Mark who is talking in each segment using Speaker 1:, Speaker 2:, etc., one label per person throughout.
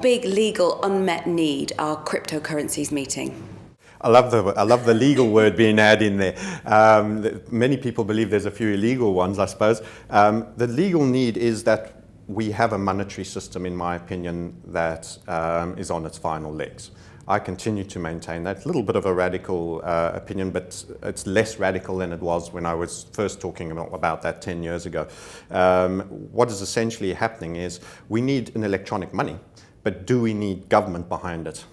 Speaker 1: what big legal unmet need are cryptocurrencies meeting?
Speaker 2: I love the legal word being added in there. Many people believe there's a few illegal ones, I suppose. The legal need is that we have a monetary system, in my opinion, that is on its final legs. I continue to maintain that. A little bit of a radical opinion, but it's less radical than it was when I was first talking about that 10 years ago. What is essentially happening is we need an electronic money, but do we need government behind it?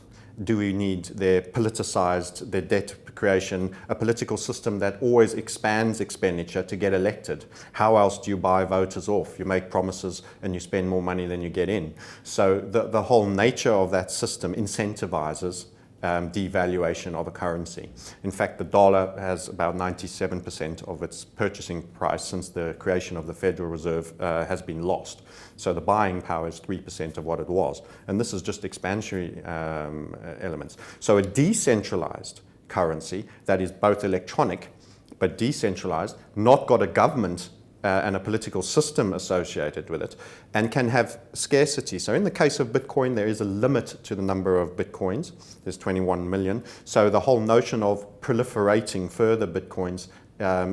Speaker 2: Do we need their politicized, their debt creation, a political system that always expands expenditure to get elected? How else do you buy voters off? You make promises and you spend more money than you get in. So the whole nature of that system incentivizes devaluation of a currency. In fact, the dollar has about 97% of its purchasing price since the creation of the Federal Reserve has been lost. So the buying power is 3% of what it was. And this is just expansionary elements. So a decentralized currency that is both electronic but decentralized, not got a government and a political system associated with it, and can have scarcity. So in the case of Bitcoin, there is a limit to the number of Bitcoins. There's 21 million. So the whole notion of proliferating further Bitcoins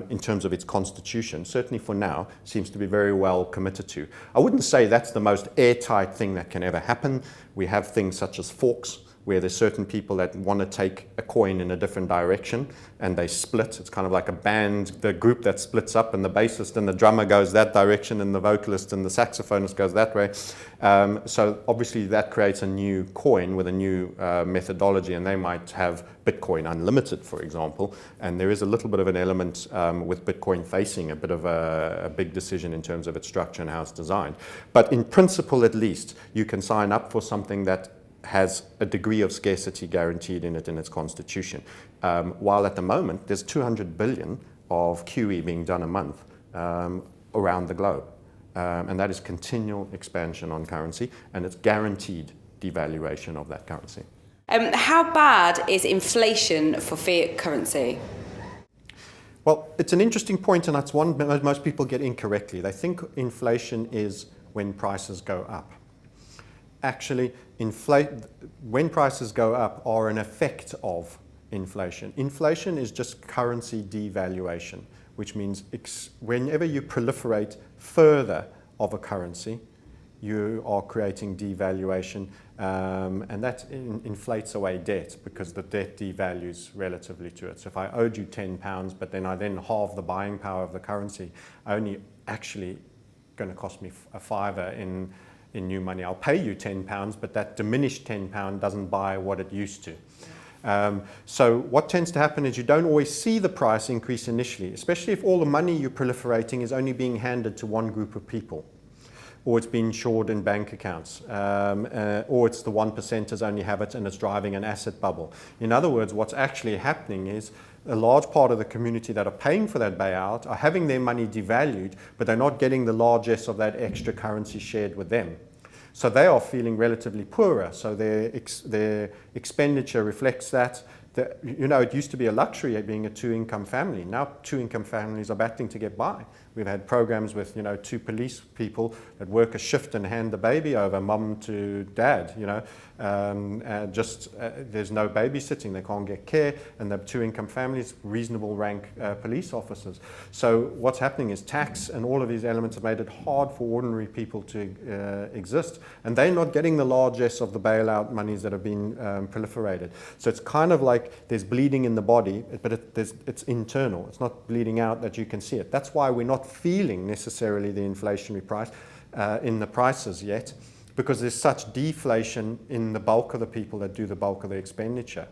Speaker 2: in terms of its constitution, certainly for now, seems to be very well committed to. I wouldn't say that's the most airtight thing that can ever happen. We have things such as forks, where there's certain people that want to take a coin in a different direction and they split. It's kind of like a band, the group that splits up, and the bassist and the drummer goes that direction and the vocalist and the saxophonist goes that way. So obviously that creates a new coin with a new methodology, and they might have Bitcoin Unlimited, for example. And there is a little bit of an element with Bitcoin facing a bit of a big decision in terms of its structure and how it's designed. But in principle, at least, you can sign up for something that has a degree of scarcity guaranteed in it in its constitution. While at the moment, there's 200 billion of QE being done a month around the globe. And that is continual expansion on currency, and it's guaranteed devaluation of that currency.
Speaker 1: How bad is inflation for fiat currency?
Speaker 2: Well, it's an interesting point, and that's one that most people get incorrectly. They think inflation is when prices go up. Actually, when prices go up are an effect of inflation. Inflation is just currency devaluation, which means whenever you proliferate further of a currency, you are creating devaluation, and that inflates away debt because the debt devalues relatively to it. So if I owed you £10, but then I halve the buying power of the currency, only actually going to cost me a fiver in new money. I'll pay you £10, but that diminished £10 doesn't buy what it used to. So what tends to happen is you don't always see the price increase initially, especially if all the money you're proliferating is only being handed to one group of people, or it's being stored in bank accounts, or it's the 1%ers only have it and it's driving an asset bubble. In other words, what's actually happening is a large part of the community that are paying for that bailout are having their money devalued, but they're not getting the largesse of that extra currency shared with them. So they are feeling relatively poorer. So their expenditure reflects that. It used to be a luxury being a two-income family. Now two-income families are battling to get by. We've had programs with, two police people that work a shift and hand the baby over, mum to dad, there's no babysitting, they can't get care, and the two-income families, reasonable rank police officers. So what's happening is tax and all of these elements have made it hard for ordinary people to exist, and they're not getting the largesse of the bailout monies that have been proliferated. So it's kind of like there's bleeding in the body, but it's internal. It's not bleeding out that you can see it. That's why we're not feeling necessarily the inflationary price in the prices yet, because there's such deflation in the bulk of the people that do the bulk of the expenditure,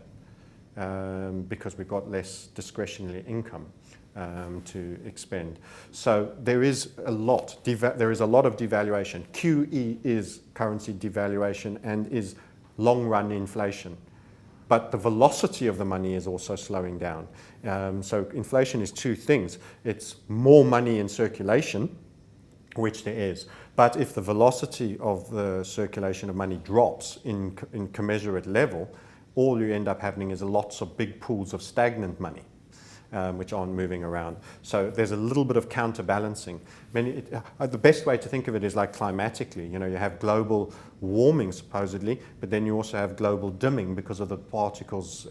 Speaker 2: because we've got less discretionary income to expend. So there is a lot of devaluation. QE is currency devaluation and is long-run inflation. But the velocity of the money is also slowing down. So inflation is two things. It's more money in circulation, which there is. But if the velocity of the circulation of money drops in commensurate level, all you end up having is lots of big pools of stagnant money. which aren't moving around. So there's a little bit of counterbalancing. The best way to think of it is like climatically. You have global warming supposedly, but then you also have global dimming because of the particles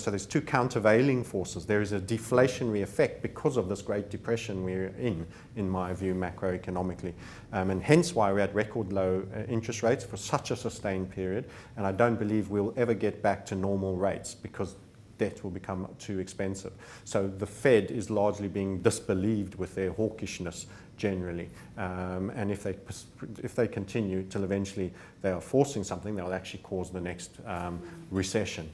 Speaker 2: so there's two countervailing forces. There is a deflationary effect because of this Great Depression we're in my view, macroeconomically. And hence why we're at record low interest rates for such a sustained period. And I don't believe we'll ever get back to normal rates because debt will become too expensive. So the Fed is largely being disbelieved with their hawkishness generally. And if they continue till eventually they are forcing something, they'll actually cause the next recession.